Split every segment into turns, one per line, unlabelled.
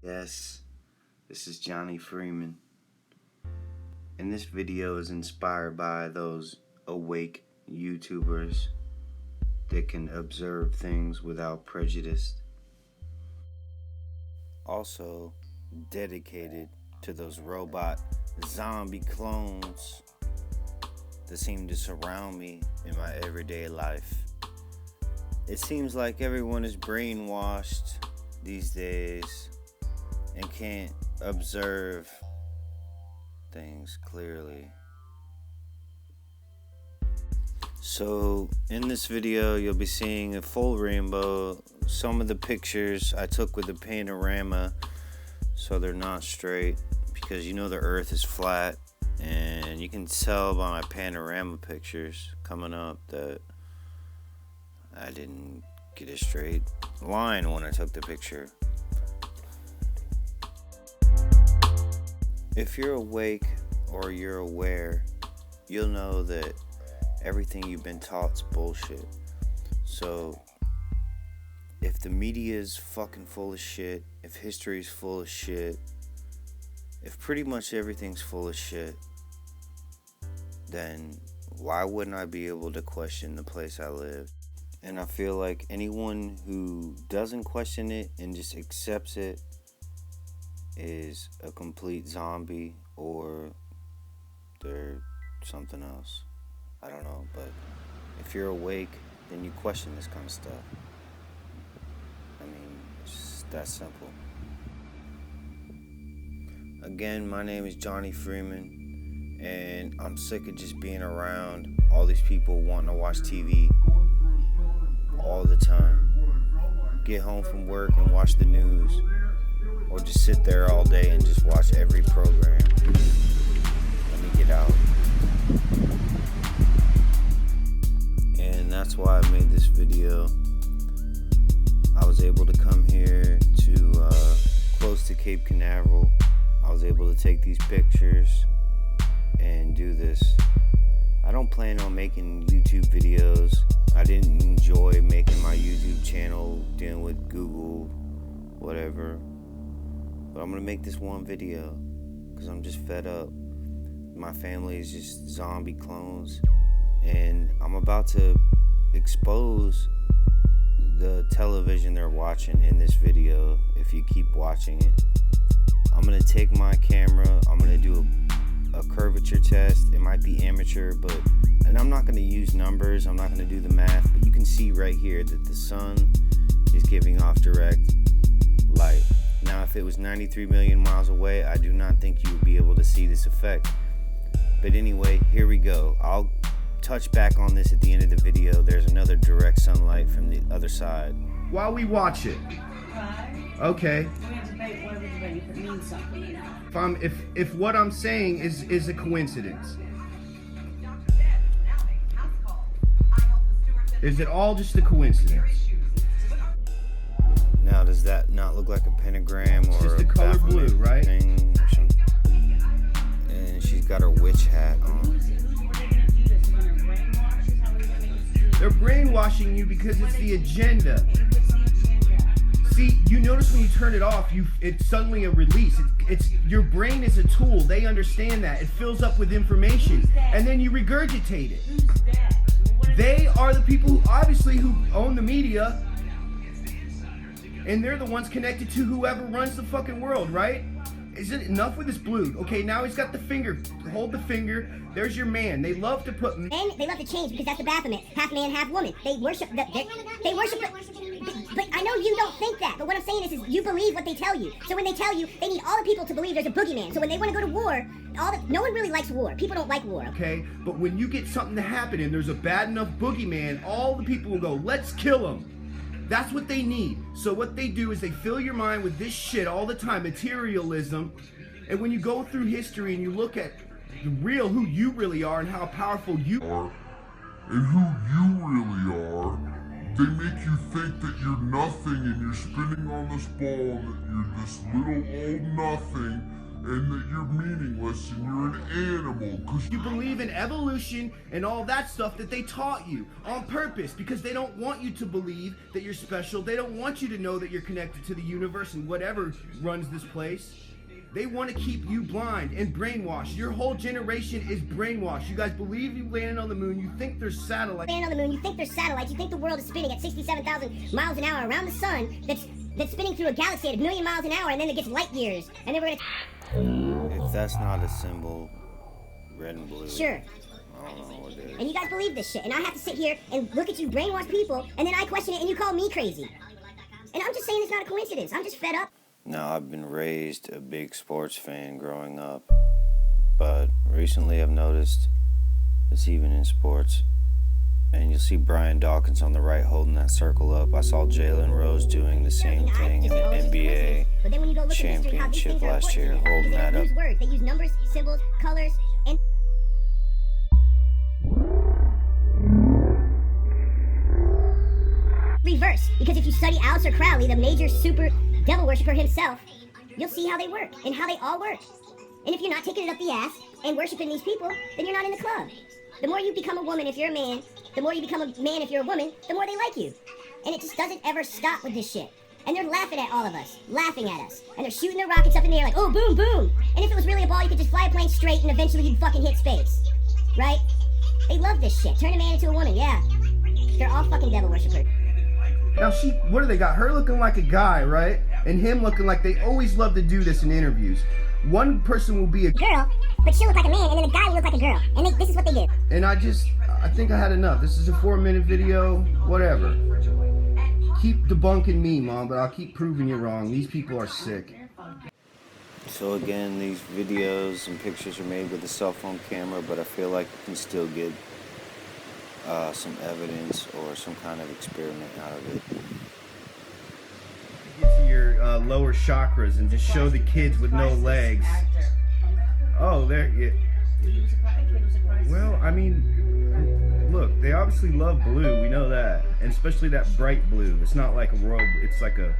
Yes, this is Johnny Freeman, and this video is inspired by those awake YouTubers that can observe things without prejudice. Also dedicated to those robot zombie clones that seem to surround me in my everyday life. It seems like everyone is brainwashed these days and can't observe things clearly. So in this video you'll be seeing a full rainbow. Some of the pictures I took with the panorama, so they're not straight, because you know the earth is flat, and you can tell by my panorama pictures coming up that I didn't get a straight line when I took the picture. If you're awake or you're aware, you'll know that everything you've been taught's bullshit. So if the media is fucking full of shit, if history's full of shit, if pretty much everything's full of shit, then why wouldn't I be able to question the place I live? And I feel like anyone who doesn't question it and just accepts it is a complete zombie, or they're something else. I don't know, but if you're awake, then you question this kind of stuff. I mean, it's just that simple. Again, my name is Johnny Freeman, and I'm sick of just being around all these people wanting to watch TV all the time. Get home from work and watch the news, or just sit there all day and just watch every program. Let me get out. And that's why I made this video. I was able to come here to close to Cape Canaveral. I was able to take these pictures and do this. I don't plan on making YouTube videos. I didn't enjoy making my YouTube channel, dealing with Google, whatever. But I'm gonna make this one video because I'm just fed up. My family is just zombie clones, and I'm about to expose the television they're watching in this video. If you keep watching it, I'm gonna take my camera, I'm gonna do a curvature test. It might be amateur, and I'm not gonna use numbers, I'm not gonna do the math, but you can see right here that the sun is giving off direct light. Now, if it was 93 million miles away, I do not think you would be able to see this effect. But anyway, here we go. I'll touch back on this at the end of the video. There's another direct sunlight from the other side.
While we watch it. Okay.
We have to debate what we debate if it means something, you know.
If what I'm saying is a coincidence. Is it all just a coincidence?
Now, does that not look like a pentagram or
just the color blue, right?
Thing or something? And she's got her witch hat on.
They're brainwashing you because it's the agenda. See, you notice when you turn it off, it's suddenly a release. It's your brain is a tool. They understand that. It fills up with information, and then you regurgitate it. They are the people who own the media, and they're the ones connected to whoever runs the fucking world, right? Is it enough with this blue? Okay, now he's got the finger. Hold the finger. There's your man. They love to put.
And they love to change because that's the Baphomet, half man, half woman. They worship. They worship. But I know you don't think that. But what I'm saying is you believe what they tell you. So when they tell you, they need all the people to believe there's a boogeyman. So when they want to go to war, no one really likes war. People don't like war.
Okay, but when you get something to happen and there's a bad enough boogeyman, all the people will go, let's kill him. That's what they need. So what they do is they fill your mind with this shit all the time, materialism. And when you go through history and you look at who you really are and how powerful you are,
and who you really are, they make you think that you're nothing and you're spinning on this ball and that you're this little old nothing, and that you're meaningless and you're an animal. Cause
You believe in evolution and all that stuff that they taught you on purpose because they don't want you to believe that you're special. They don't want you to know that you're connected to the universe and whatever runs this place. They want to keep you blind and brainwashed. Your whole generation is brainwashed. You guys believe you landed on the moon. You think there's satellites.
Land on the moon, you think there's satellites, you think the world is spinning at 67,000 miles an hour around the sun that's spinning through a galaxy at 1,000,000 miles an hour, and then it gets light years, and then we're gonna...
If that's not a symbol, red and blue.
Sure.
I don't know what it is.
And you guys believe this shit, and I have to sit here and look at you brainwashed people, and then I question it, and you call me crazy. And I'm just saying it's not a coincidence. I'm just fed up.
Now, I've been raised a big sports fan growing up, but recently I've noticed it's even in sports. And you'll see Brian Dawkins on the right holding that circle up. I saw Jalen Rose doing the same thing in the NBA championship last year, holding that up.
They use numbers, symbols, colors, and... reverse. Because if you study Aleister Crowley, the major super devil worshiper himself, you'll see how they work and how they all work. And if you're not taking it up the ass and worshiping these people, then you're not in the club. The more you become a woman if you're a man, the more you become a man if you're a woman, the more they like you. And it just doesn't ever stop with this shit. And they're laughing at all of us, laughing at us. And they're shooting their rockets up in the air like, oh, boom, boom. And if it was really a ball, you could just fly a plane straight and eventually you'd fucking hit space. Right? They love this shit. Turn a man into a woman, yeah. They're all fucking devil worshippers.
Now what do they got? Her looking like a guy, right? And him looking like, they always love to do this in interviews. One person will be a
girl, but she'll look like a man, and then the guy will look like a girl. And this is what they do.
And I think I had enough. This is a 4-minute video, whatever. Keep debunking me, Mom, but I'll keep proving you wrong. These people are sick.
So again, these videos and pictures are made with a cell phone camera, but I feel like you can still get some evidence or some kind of experiment out of it.
Get to your lower chakras and just show the kids with no legs. Oh, there. Yeah. Well, I mean, look, they obviously love blue. We know that, and especially that bright blue. It's not like a royal. It's like a.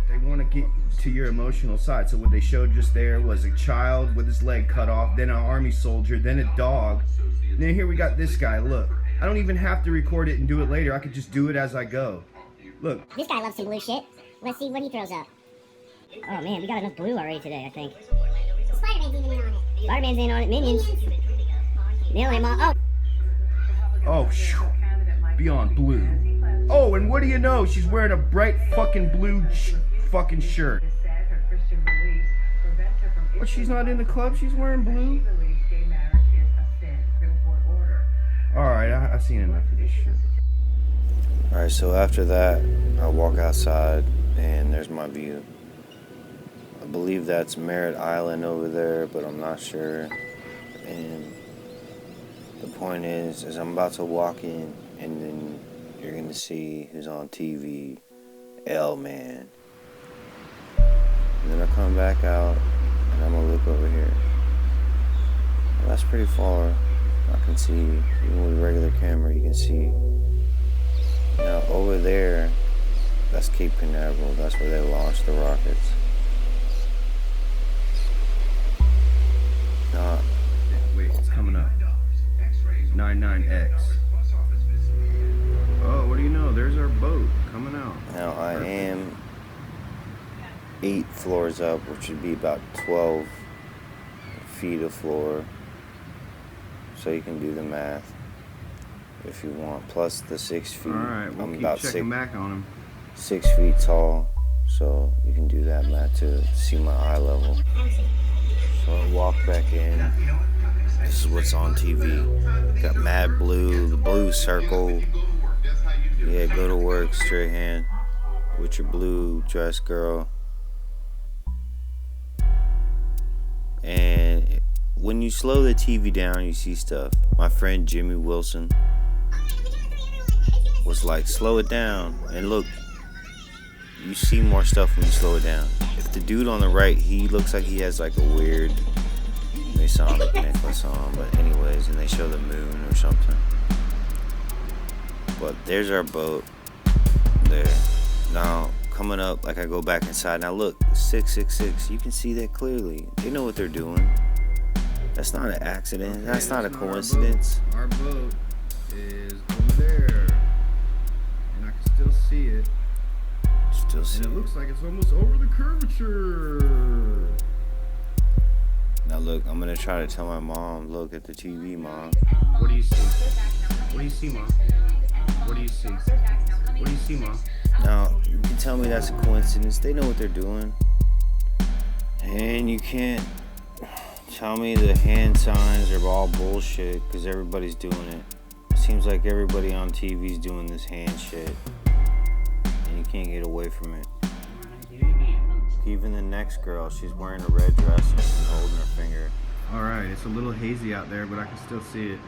They want to get to your emotional side. So what they showed just there was a child with his leg cut off, then an army soldier, then a dog. And then here we got this guy. Look, I don't even have to record it and do it later. I could just do it as I go. Look.
This guy loves some blue shit. Let's see what he throws up. Oh man, we got enough blue already today, I think. Spider-Man's even in on it. Spider-Man's in on it. Minions. Oh.
Oh, beyond blue. Oh, and what do you know? She's wearing a bright fucking blue fucking shirt. But she's not in the club. She's wearing blue. Alright, I've seen enough of this shit.
Alright, so after that, I walk outside, and there's my view. I believe that's Merritt Island over there, but I'm not sure. And the point is I'm about to walk in, and then you're going to see who's on TV, L-Man. And then I come back out, and I'm going to look over here. Well, that's pretty far. I can see, even with a regular camera, you can see. Now, over there, that's Cape Canaveral. That's where they launched the rockets.
Wait, it's coming up. 99X. Oh, what do you know? There's our boat coming out.
Now, I am 8 floors up, which would be about 12 feet of floor. So you can do the math if you want. Plus the 6 feet.
Alright, we'll keep checking back on him.
6 feet tall. So you can do that math to see my eye level. So I walk back in. This is what's on TV. Got Mad Blue, the blue circle. Yeah, go to work, straight hand. With your blue dress, girl. And when you slow the TV down, you see stuff. My friend Jimmy Wilson was like, slow it down. And look, you see more stuff when you slow it down. If the dude on the right, he looks like he has like a weird masonic necklace on. But anyways, and they show the moon or something. But there's our boat there. Now, coming up, like I go back inside. Now look, 666. You can see that clearly. They know what they're doing. That's not an accident.
Okay,
that's not a
not
coincidence.
Our boat is over there, and I can still see it.
Still see
And it
it.
looks like it's almost over the curvature.
Now look, I'm gonna try to tell my mom, look at the TV, Mom.
What do you see? What do you see, Mom? What do you see? What do you see, Mom?
Now, you can tell me that's a coincidence. They know what they're doing. And you can't tell me the hand signs are all bullshit, because everybody's doing it. It seems like everybody on TV's doing this hand shit. And you can't get away from it. Even the next girl, she's wearing a red dress and she's holding her finger.
Alright, it's a little hazy out there, but I can still see it.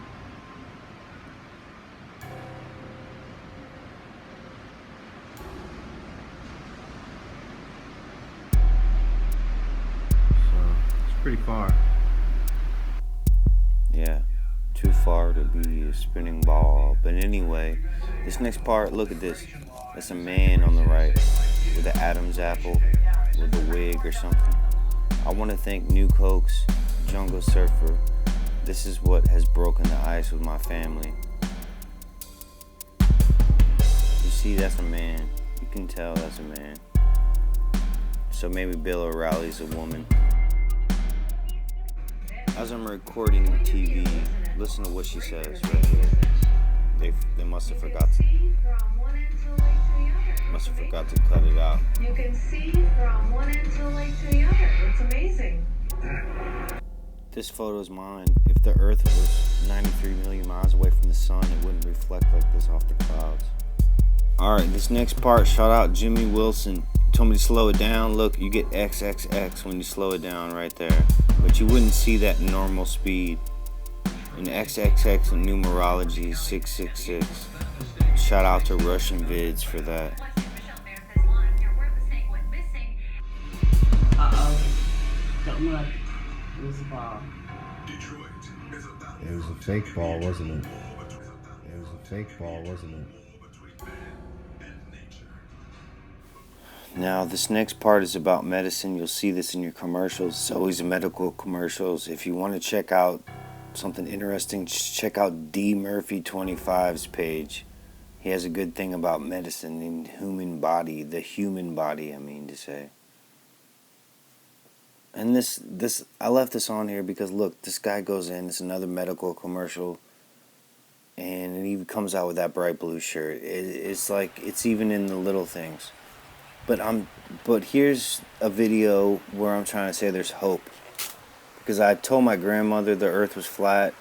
So, it's pretty far.
Yeah, too far to be a spinning ball. But anyway, this next part, look at this. That's a man on the right with an Adam's apple, with a wig or something. I want to thank New Cokes, Jungle Surfer. This is what has broken the ice with my family. You see, that's a man. You can tell that's a man. So maybe Bill O'Reilly's a woman. As I'm recording the TV, listen to what she says right here. They must have forgot to cut it out.
You can see from one end to the lake to the other. It's amazing.
This photo is mine. If the Earth was 93 million miles away from the sun, it wouldn't reflect like this off the clouds. Alright, this next part, shout out Jimmy Wilson. He told me to slow it down. Look, you get XXX when you slow it down right there. But you wouldn't see that in normal speed. And XXX in numerology is 666. Shout out to Russian vids for that.
Don't look. It was a ball.
It was a fake ball, wasn't it? It was a fake ball, wasn't it?
Now, this next part is about medicine. You'll see this in your commercials. It's always medical commercials. If you want to check out something interesting, just check out D Murphy 25's page. He has a good thing about medicine and human body, the human body, I mean to say. And this I left this on here because look, this guy goes in, it's another medical commercial, and he comes out with that bright blue shirt. It's like, it's even in the little things. But here's a video where I'm trying to say there's hope. Because I told my grandmother the earth was flat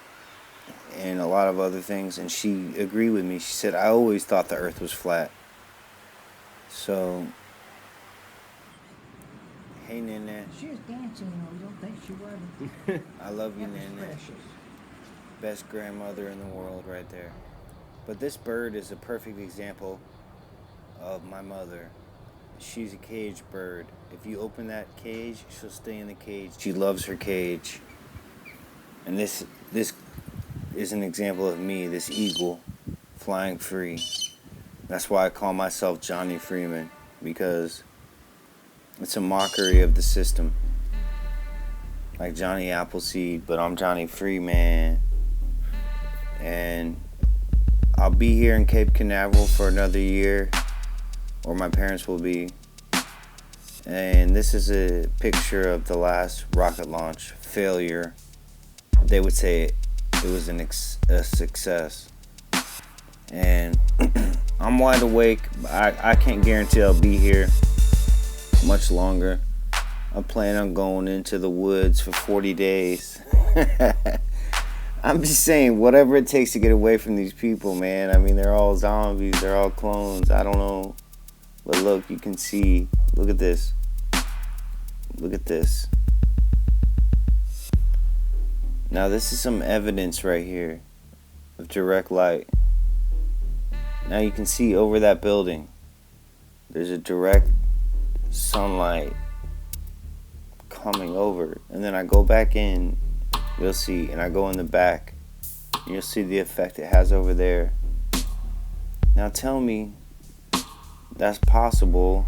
and a lot of other things, and she agreed with me. She said, I always thought the earth was flat. So, hey Nana.
She was dancing, you don't think she wasn't?
I love you,
That was
Nana.
precious.
Best grandmother in the world right there. But this bird is a perfect example of my mother. She's a cage bird. If you open that cage, she'll stay in the cage. She loves her cage. And this is an example of me, this eagle, flying free. That's why I call myself Johnny Freeman, because it's a mockery of the system. Like Johnny Appleseed, but I'm Johnny Freeman. And I'll be here in Cape Canaveral for another year, or my parents will be. And this is a picture of the last rocket launch failure. They would say it was a success. And I'm wide awake. I can't guarantee I'll be here much longer. I plan on going into the woods for 40 days. I'm just saying, whatever it takes to get away from these people, man. I mean, they're all zombies. They're all clones. I don't know. But look, you can see. Look at this. Look at this. Now, this is some evidence right here of direct light. Now, you can see over that building. There's a direct sunlight coming over. And then I go back in. You'll see. And I go in the back. And you'll see the effect it has over there. Now, tell me that's possible